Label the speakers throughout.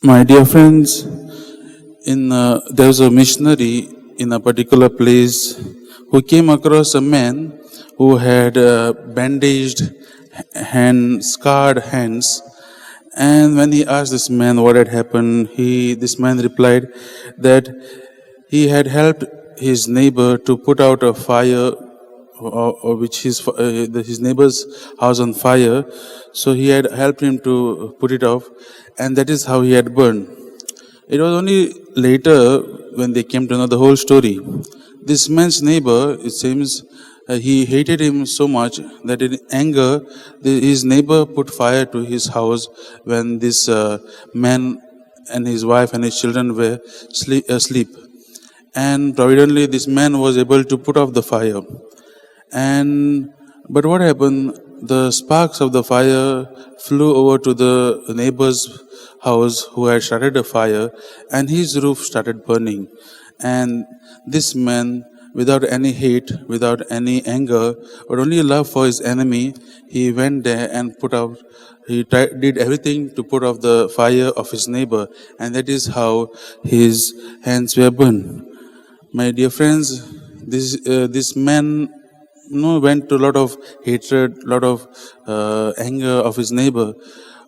Speaker 1: My dear friends, there was a missionary in a particular place who came across a man who had bandaged scarred hands. And when he asked this man what had happened, this man replied that he had helped his neighbor to put out a fire, or which his neighbor's house on fire. So he had helped him to put it off, and that is how he had burned. It was only later when they came to know the whole story. This man's neighbor, it seems, he hated him so much that in anger, his neighbor put fire to his house when this man and his wife and his children were asleep. And providently, this man was able to put off the fire. But what happened? The sparks of the fire flew over to the neighbor's house who had started a fire, and his roof started burning. And this man, without any hate, without any anger, but only love for his enemy, he went there and did everything to put off the fire of his neighbor, and that is how his hands were burned. My dear friends, this man went to a lot of hatred, a lot of anger of his neighbor,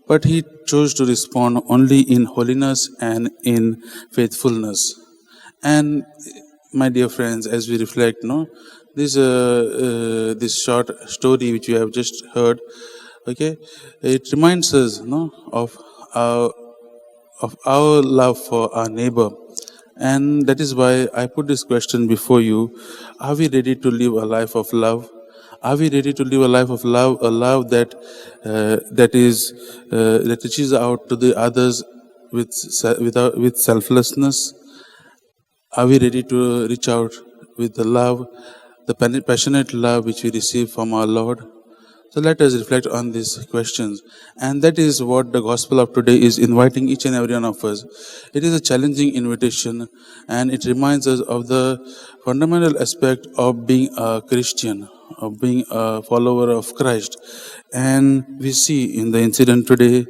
Speaker 1: but he chose to respond only in holiness and in faithfulness. And my dear friends, as we reflect, this short story which we have just heard, okay, it reminds us, of our love for our neighbor. And that is why I put this question before you. Are we ready to live a life of love? Are we ready to live a life of love, a love that reaches out to the others with selflessness? Are we ready to reach out with the love, the passionate love which we receive from our Lord? So let us reflect on these questions. And that is what the gospel of today is inviting each and every one of us. It is a challenging invitation, and it reminds us of the fundamental aspect of being a Christian, of being a follower of Christ. And we see in the incident today,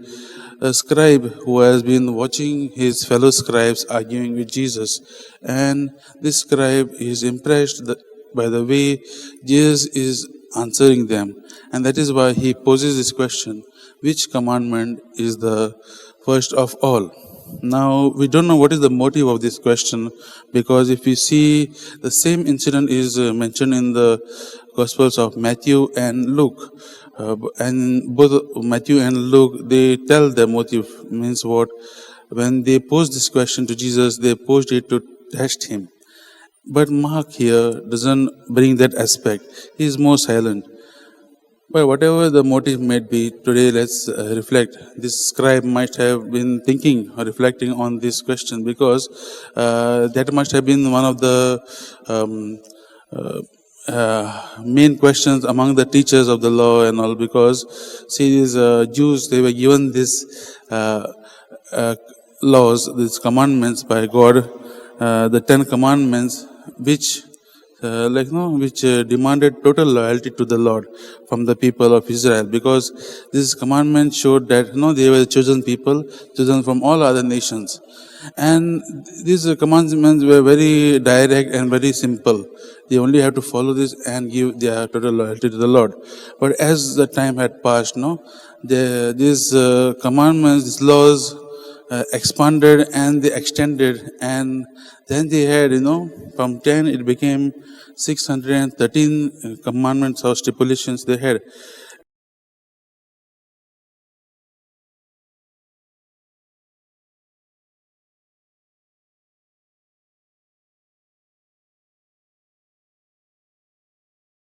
Speaker 1: a scribe who has been watching his fellow scribes arguing with Jesus. And this scribe is impressed by the way Jesus is answering them. And that is why he poses this question: which commandment is the first of all? Now, we don't know what is the motive of this question, because if we see, the same incident is mentioned in the Gospels of Matthew and Luke. And both Matthew and Luke, they tell the motive, means what? When they posed this question to Jesus, they posed it to test him. But Mark here doesn't bring that aspect. He is more silent. But whatever the motive may be, today let's reflect. This scribe might have been thinking or reflecting on this question, because that must have been one of the main questions among the teachers of the law and all, because see, these Jews, they were given these laws, these commandments by God, the 10 commandments, which demanded total loyalty to the Lord from the people of Israel, because this commandment showed that they were the chosen people, chosen from all other nations. And these commandments were very direct and very simple. They only have to follow this and give their total loyalty to the Lord. But as the time had passed, these commandments, these laws expanded and they extended, and then they had, from 10 it became 613 commandments or stipulations they had.